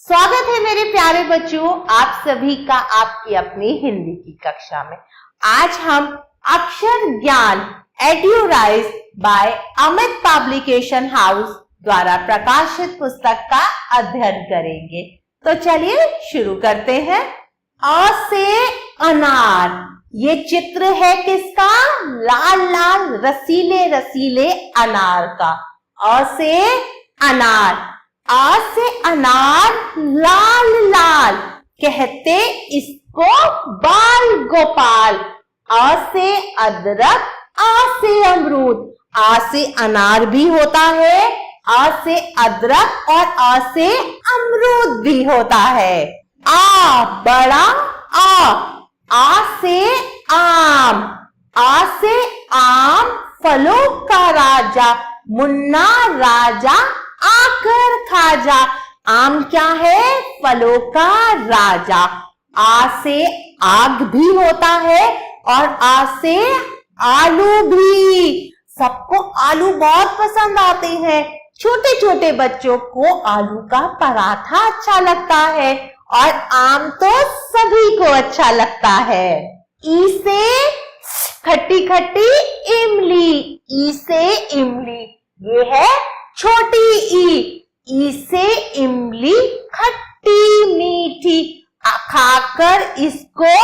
स्वागत है मेरे प्यारे बच्चों, आप सभी का आपकी अपनी हिंदी की कक्षा में। आज हम अक्षर ज्ञान एड्यूराइज बाय अमित पब्लिकेशन हाउस द्वारा प्रकाशित पुस्तक का अध्ययन करेंगे। तो चलिए शुरू करते हैं। अ से अनार, ये चित्र है किसका? लाल लाल रसीले रसीले अनार का। अ से अनार, आ से अनार लाल लाल, कहते इसको बाल गोपाल। आ से अदरक, आ से अमरूद, आ से अनार भी होता है, आ से अदरक और आ से अमरूद भी होता है। आ बड़ा आ से आम, आ से आम फलों का राजा, मुन्ना राजा आकर खाजा। आम क्या है? फलों का राजा। आ से आग भी होता है और आ से आलू भी। सबको आलू बहुत पसंद आते हैं। छोटे छोटे बच्चों को आलू का पराठा अच्छा लगता है और आम तो सभी को अच्छा लगता है। ई से खट्टी खट्टी इमली, ई से इमली, ये है छोटी ई से इमली खट्टी मीठी, खाकर इसको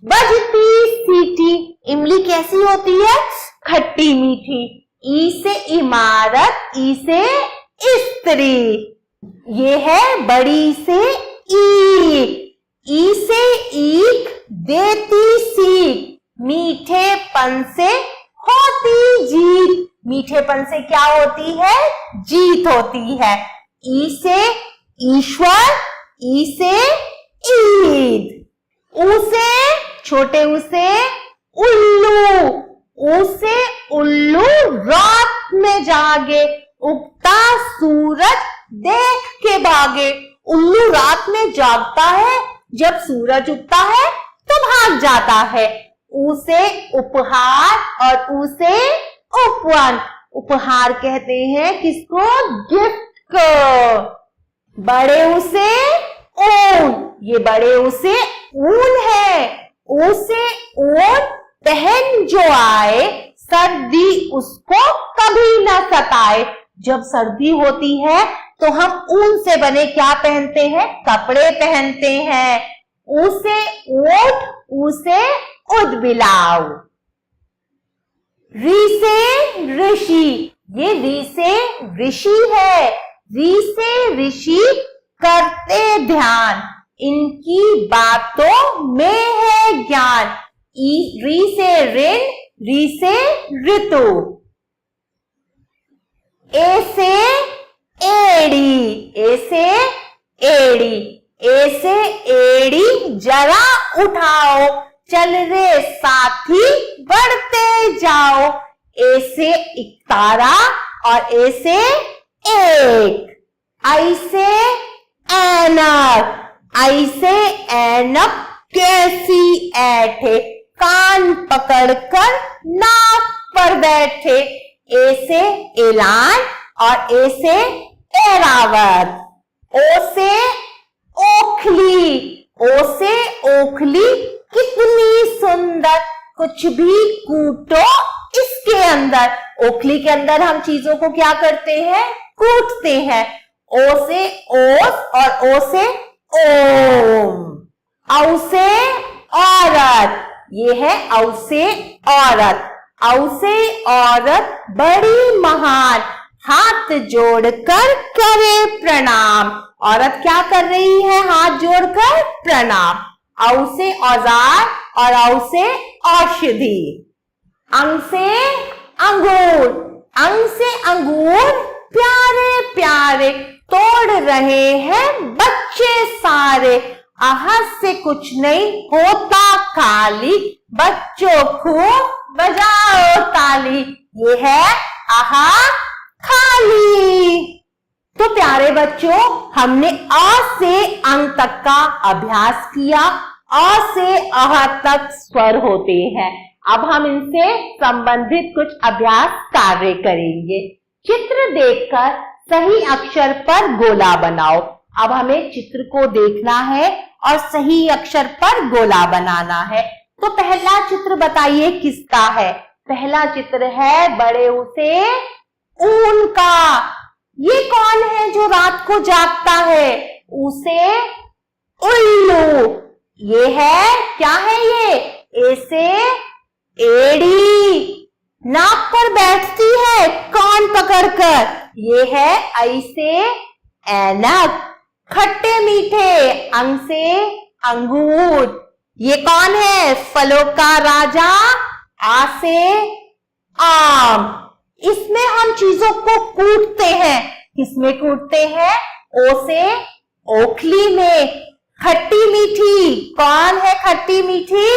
बजती सीटी। इमली कैसी होती है? खट्टी मीठी। ई से इमारत, ई से स्त्री, ये है बड़ी से ई से ईख देती सीख, मीठेपन से होती जीत। मीठेपन से क्या होती है? जीत होती है। ई से ईश्वर, ई से ईद। ऊ से छोटे ऊ से उल्लू, ऊ से उल्लू रात में जागे, उगता सूरज देख के भागे। उल्लू रात में जागता है, जब सूरज उगता है तो भाग जाता है। ऊ से उपहार और ऊ से उपवन, उपहार कहते हैं किसको? गिफ्ट को। बड़े ऊ से ऊन, ये बड़े ऊ से ऊन है। ऊ से ऊन पहन जो आए, सर्दी उसको कभी न सताए। जब सर्दी होती है तो हम ऊन से बने क्या पहनते हैं? कपड़े पहनते हैं। ऊ से ऊंट, ऊ से उदबिलाव। री से ऋषि, ये री से ऋषि है। री से ऋषि करते ध्यान, इनकी बातों में है ज्ञान। री से ऋण, री से ऋतु। ए से एड़ी, ए से एड़ी, ए से एड़ी जरा उठाओ, चल रे साथी बढ़ते जाओ। ए से इकतारा और ए से एक। आई से ऐनक, आई से ऐनक कैसी ऐठे, कान पकड़कर नाक पर बैठे। ए से ऐलान और ए से ऐरावत। ओ से ओखली, ओ से ओखली कितनी सुंदर, कुछ भी कूटो इसके अंदर। ओखली के अंदर हम चीजों को क्या करते हैं? कूटते हैं। ओ से ओस और ओ से ओम। औ से औरत, ये है औ से औरत। औ से औरत बड़ी महान, हाथ जोड़कर करे प्रणाम। औरत क्या कर रही है? हाथ जोड़कर प्रणाम। औ से औजार और औ से औषधि। अंग से अंगूर, अंग से अंगूर प्यारे प्यारे, तोड़ रहे हैं बच्चे सारे। आहट से कुछ नहीं होता खाली, बच्चों खूब बजाओ ताली। ये है आहा खाली। तो प्यारे बच्चों, हमने अ से अंग तक का अभ्यास किया। अ से अह तक स्वर होते हैं। अब हम इनसे संबंधित कुछ अभ्यास कार्य करेंगे। चित्र देखकर सही अक्षर पर गोला बनाओ। अब हमें चित्र को देखना है और सही अक्षर पर गोला बनाना है। तो पहला चित्र बताइए किसका है? पहला चित्र है बड़े उसे ऊन का। ये कौन है जो रात को जागता है? उसे उल्लू। ये है, क्या है ये? ऐसे एड़ी। नाक पर बैठती है कान पकड़कर। ये है ऐसे ऐनक। खट्टे मीठे अंग से अंगूर। ये कौन है? फलों का राजा आ से आम। इसमें हम चीजों को कूटते हैं। किसमें कूटते हैं? ओ से ओखली में। खट्टी मीठी, कौन है खट्टी मीठी?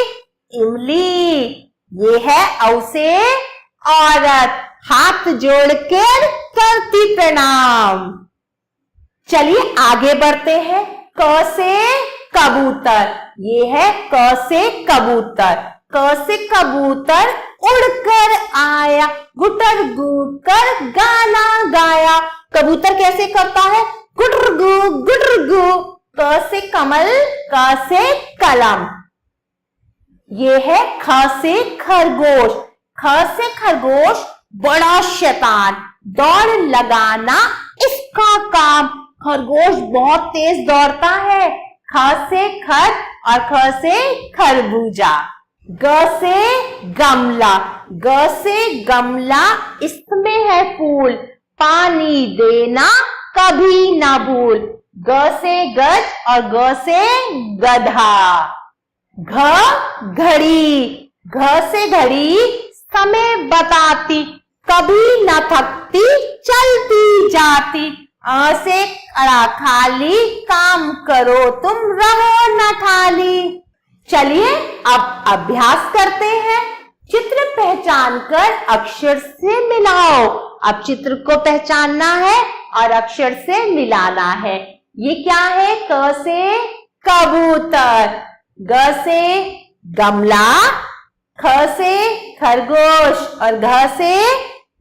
इमली। ये है औ से औरत, हाथ जोड़कर करती प्रणाम। चलिए आगे बढ़ते हैं। क से कबूतर। ये है क से कबूतर। क से कबूतर उड़कर आया, गुटर गु कर गाना गाया। कबूतर कैसे करता है? गुटर गु। क से कमल, क से कलम। ये है ख से खरगोश। ख से खरगोश बड़ा शैतान, दौड़ लगाना इसका काम। खरगोश बहुत तेज दौड़ता है। ख से खत और ख से खरबूजा। ग से गमला। ग से गमला, इसमें है फूल, पानी देना कभी ना भूल। ग से गज और ग से गधा। घ घड़ी। घ से घड़ी, समय बताती, कभी न थकती, चलती जाती। अ से अड़ा खाली, काम करो तुम रहो न खाली। चलिए अब अभ्यास करते हैं। चित्र पहचान कर अक्षर से मिलाओ। अब चित्र को पहचानना है और अक्षर से मिलाना है। ये क्या है? क से कबूतर, ग से गमला, ख से खरगोश और घ से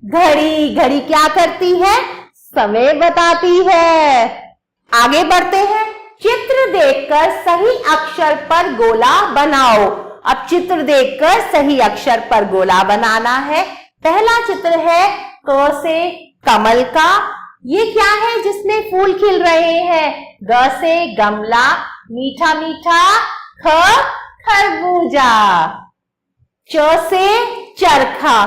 घड़ी। घड़ी क्या करती है? समय बताती है। आगे बढ़ते हैं। चित्र देखकर सही अक्षर पर गोला बनाओ। अब चित्र देखकर सही अक्षर पर गोला बनाना है। पहला चित्र है क से कमल का। ये क्या है जिसमें फूल खिल रहे हैं? ग से गमला, मीठा मीठा, ख खरबूजा। च से चरखा।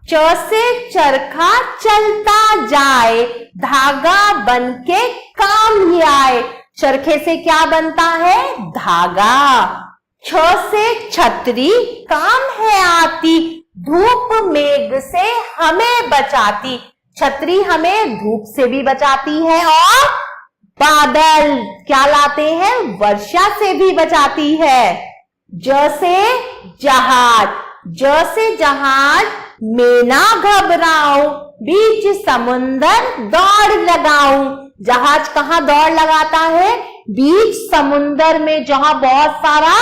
च से चरखा चलता जाए, धागा बनके काम ही आए। चरखे से क्या बनता है? धागा। छ से छतरी, काम है आती, धूप मेघ से हमें बचाती। छतरी हमें धूप से भी बचाती है और बादल क्या लाते हैं? वर्षा से भी बचाती है। ज से जहाज। ज से जहाज, मैं ना घबराऊं, बीच समुंदर दौड़ लगाऊं। जहाज कहाँ दौड़ लगाता है? बीच समुंदर में, जहां बहुत सारा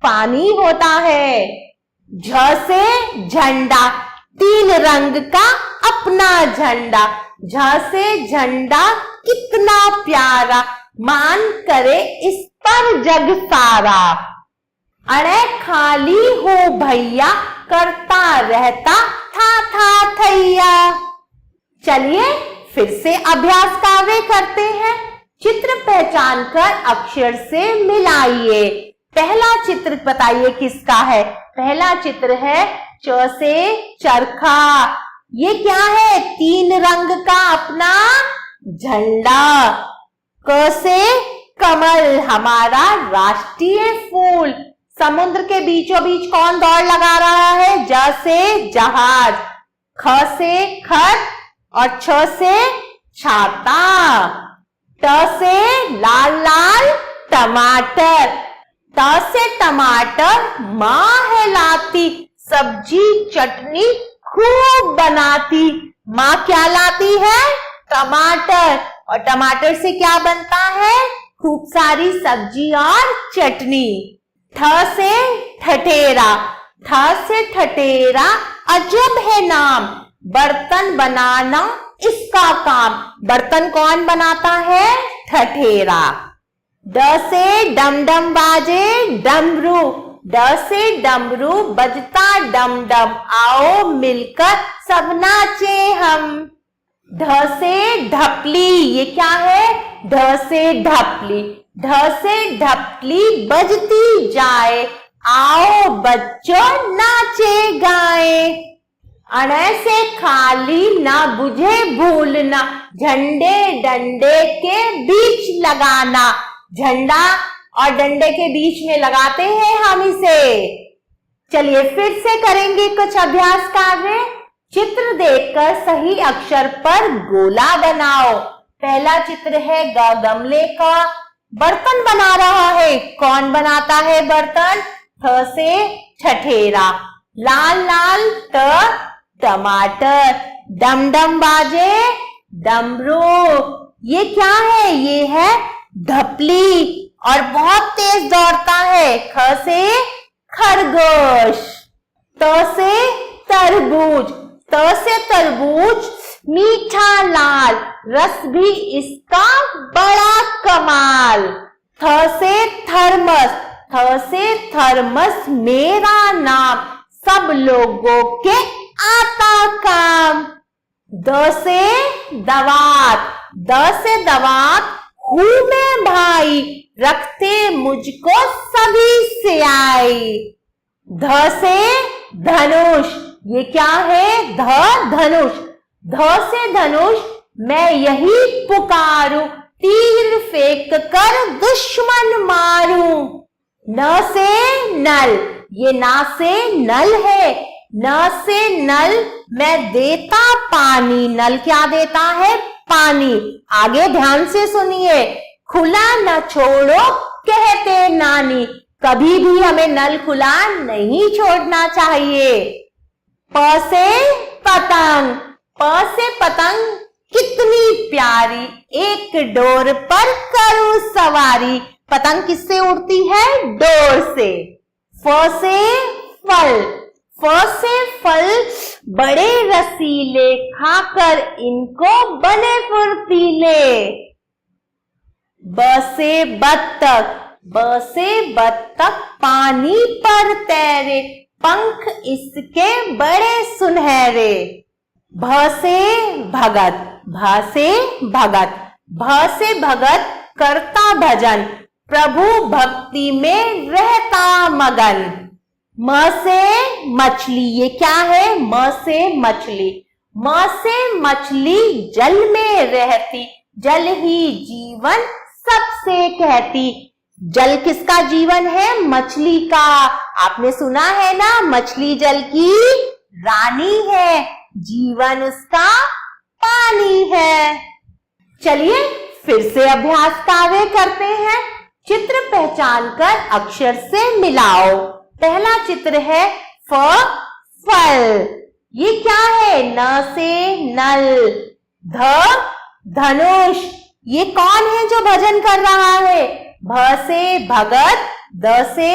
पानी होता है। झ से झंडा, 3 रंग का अपना झंडा। झ से झंडा, कितना प्यारा, मान करे इस पर जग सारा। अरे खाली हो भैया, करता रहता था थैया। चलिए फिर से अभ्यास कार्य करते हैं। चित्र पहचान कर अक्षर से मिलाइए। पहला चित्र बताइए किसका है? पहला चित्र है च से चरखा। ये क्या है? 3 रंग का अपना झंडा। क से कमल, हमारा राष्ट्रीय फूल। समुद्र के बीचों बीच कौन दौड़ लगा रहा है? ज से जहाज। ख से खत और छ से छाता। ट से लाल लाल टमाटर। त से टमाटर, माँ है लाती, सब्जी चटनी खूब बनाती। माँ क्या लाती है? टमाटर। और टमाटर से क्या बनता है? खूब सारी सब्जी और चटनी। ठ से ठठेरा। ठ से ठठेरा, अजब है नाम, बर्तन बनाना इसका काम। बर्तन कौन बनाता है? ठठेरा। ड से डम डम बाजे डमरू, ड से डमरू बजता डम डम, आओ मिलकर सब नाचे हम। ढ से ढपली, ये क्या है? ढ से ढपली, ढ से ढपली बजती जाए, आओ बच्चों नाचे गाए। अण से खाली ना बुझे भूलना, झंडे डंडे के बीच लगाना। झंडा और डंडे के बीच में लगाते हैं हम इसे। चलिए फिर से करेंगे कुछ अभ्यास कार्य। चित्र देखकर सही अक्षर पर गोला बनाओ। पहला चित्र है गमले का, बर्तन बना रहा है। कौन बनाता है बर्तन? ठ से ठठेरा। लाल लाल टमाटर, डम डम बाजे डमरू, ये क्या है? ये है ढपली और बहुत तेज दौड़ता है। ख से खरगोश। त से तरबूज, त से तरबूज मीठा लाल, रस भी इसका बड़ा कमाल। थ से थर्मस, थ से थर्मस मेरा नाम, सब लोगों के आता काम। द से दवात, द से दवात हूं मैं भाई, रखते मुझको सभी से आई। ध से धनुष, ये क्या है? धनुष। ध से धनुष मैं यही पुकारूं, तीर फेंक कर दुश्मन मारूं। न से नल, ये ना से नल है। न से नल मैं देता पानी, नल क्या देता है? पानी। आगे ध्यान से सुनिए, खुला न छोड़ो कहते नानी, कभी भी हमें नल खुला नहीं छोड़ना चाहिए। प से पतंग, प से पतंग कितनी प्यारी, एक डोर पर करूं सवारी। पतंग किससे उड़ती है? डोर से। फ से फल, फ से फल बड़े रसीले, खाकर इनको बने फुर्तीले। ब से बत्तख, ब से बत्तख पानी पर तैरे, पंख इसके बड़े सुनहरे। भ से भगत, भ से भगत, भ से भगत करता भजन, प्रभु भक्ति में रहता मगन। म से मछली, ये क्या है? म से मछली, म से मछली जल में रहती, जल ही जीवन सबसे कहती। जल किसका जीवन है? मछली का। आपने सुना है ना, मछली जल की रानी है, जीवन उसका पानी है। चलिए फिर से अभ्यास कार्य करते हैं। चित्र पहचान कर अक्षर से मिलाओ। पहला चित्र है फल, ये क्या है? न से नल। धनुष, ये कौन है जो भजन कर रहा है? भ से भगत, द से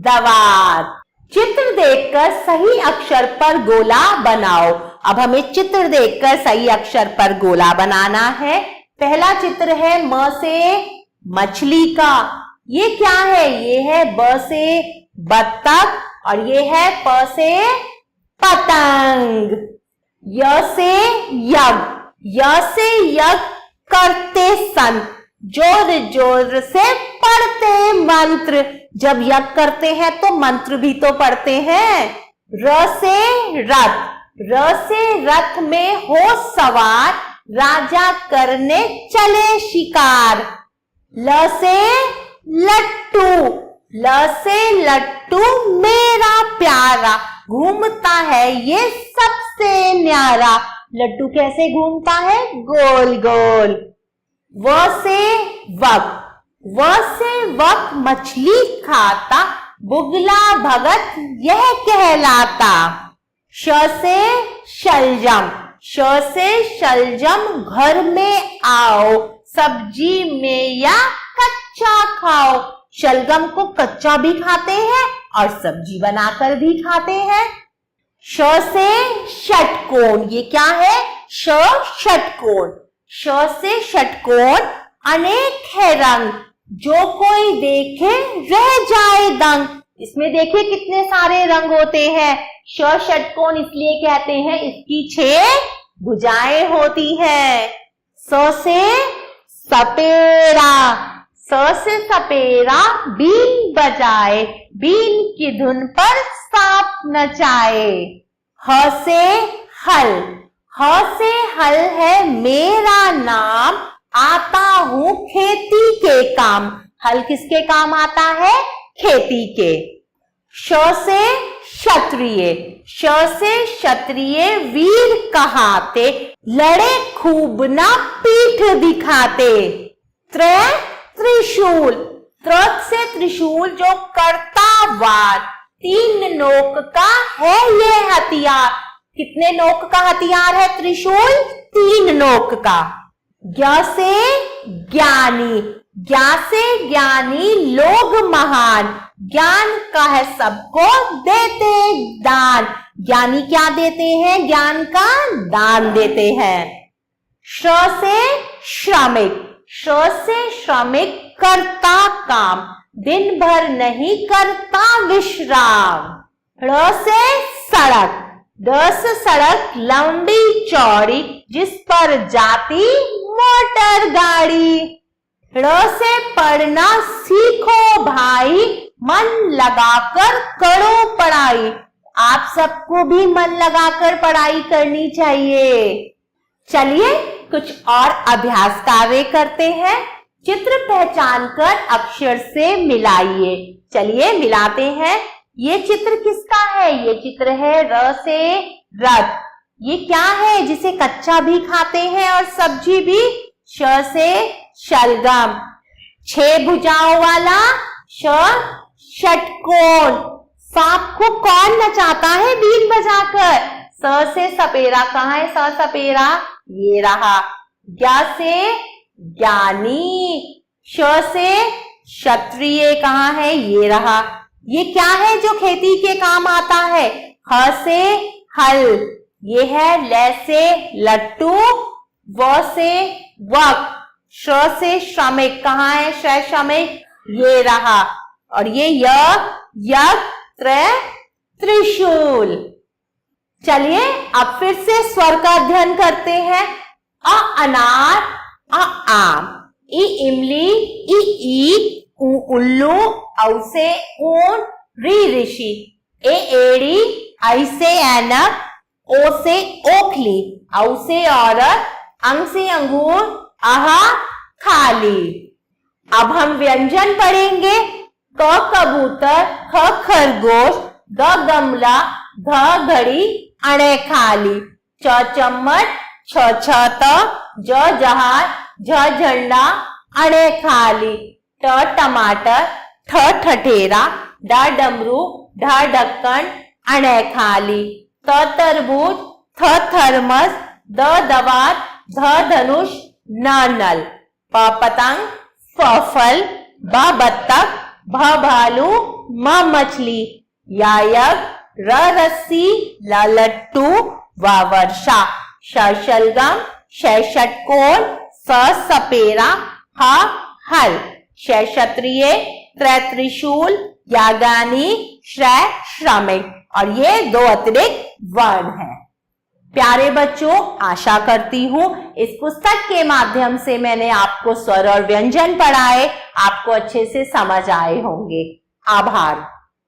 दवात। चित्र देखकर सही अक्षर पर गोला बनाओ। अब हमें चित्र देखकर सही अक्षर पर गोला बनाना है। पहला चित्र है म से मछली का, ये क्या है? ये है ब से बत्तख और ये है प से पतंग। य से यज्ञ, य से यज्ञ करते संत, जोर जोर से पढ़ते मंत्र। जब यज्ञ करते हैं तो मंत्र भी तो पढ़ते हैं। र से रथ, र से रथ में हो सवार, राजा करने चले शिकार। ल से लट्टू, ल से लट्टू मेरा प्यारा, घूमता है ये सबसे न्यारा। लट्टू कैसे घूमता है? गोल गोल। व से वक, व से वक मछली खाता, बुगला भगत यह कहलाता। श से शलजम, श से शलजम घर में आओ, सब्जी में या कच्चा खाओ। शलगम को कच्चा भी खाते हैं और सब्जी बनाकर भी खाते हैं। श से षटकोण, ये क्या है? ष षटकोण, श से षटकोण अनेक है रंग, जो कोई देखे रह जाए दंग। इसमें देखिए कितने सारे रंग होते हैं। षटकोण इसलिए कहते हैं, इसकी 6 भुजाएं होती है। स से सपेरा, स से सपेरा बीन बजाए, बीन की धुन पर सांप नचाए। ह से हल, ह से हल है मेरा नाम, आता हूं खेती के काम। हल किसके काम आता है? खेती के। श से क्षत्रिय, श से क्षत्रिय वीर कहाते, लड़े खूब ना पीठ दिखाते। त्रिशूल, त्र से त्रिशूल जो करता वार, 3 नोक का है ये हथियार। कितने नोक का हथियार है त्रिशूल? 3 नोक का। ज्ञ से ज्ञानी, ज्ञा से ज्ञानी लोग महान, ज्ञान का है सबको देते दान। ज्ञानी क्या देते हैं? ज्ञान का दान देते हैं। श्र से श्रमिक, श्र से श्रमिक करता काम, दिन भर नहीं करता विश्राम। ड़ से सड़क, ड से सड़क लंबी चौड़ी, जिस पर जाती मोटर गाड़ी। ड़ से पढ़ना सीखो भाई, मन लगाकर करो पढ़ाई। आप सबको भी मन लगाकर पढ़ाई करनी चाहिए। चलिए कुछ और अभ्यास कार्य करते हैं। चित्र पहचान कर अक्षर से मिलाइए। चलिए मिलाते हैं। ये चित्र किसका है? ये चित्र है र से रथ। ये क्या है? जिसे कच्चा भी खाते हैं और सब्जी भी। श से शलगम, 6 भुजाओं वाला षटकोण। सांप को कौन नचाता है बीन बजाकर? स से सपेरा, कहाँ है स सपेरा? ये रहा। ज्ञ से ज्ञानी, श से क्षत्रिय, कहाँ है? ये रहा। ये क्या है जो खेती के काम आता है? ह से हल, ये है। ल से लट्टू, व से वक, श से श्रमिक, कहाँ है श्रमिक? ये रहा। और ये त्रिशूल। चलिए अब फिर से स्वर का अध्ययन करते हैं। अ अनार, अ आम, इ इमली, इ ईख, उ उल्लू, औ से ऊन, ऋ ऋषि, ए एड़ी, ऐ से ऐनक, ओ से ओखली, औ से औरत, अंग से अंगूर, आहा खाली। अब हम व्यंजन पढ़ेंगे। क कबूतर, ख खरगोश, ग गमला, घ घड़ी, अणे खाली, च चम्मच, छ छत, ज जहाज, झ झंडा, अणे खाली, ट टमाटर, ठ ठठेरा, ड डमरू, ढ ढक्कन, अणे खाली, त तरबूज, थ थर्मस, द दवात, ध धनुष, न नल, प पतंग, फ फल, ब बत्तख, भ भालू, म मछली, या यज्ञ, र रस्सी, ल लट्टू, व वर्षा, श शलगम, श षटकोण, स सपेरा, ह हल, श क्षत्रिय, त्रिशूल, या ज्ञानी, श्रमिक। और ये 2 अतिरिक्त वर्ण हैं। प्यारे बच्चों, आशा करती हूँ इस पुस्तक के माध्यम से मैंने आपको स्वर और व्यंजन पढ़ाए, आपको अच्छे से समझ आए होंगे। आभार।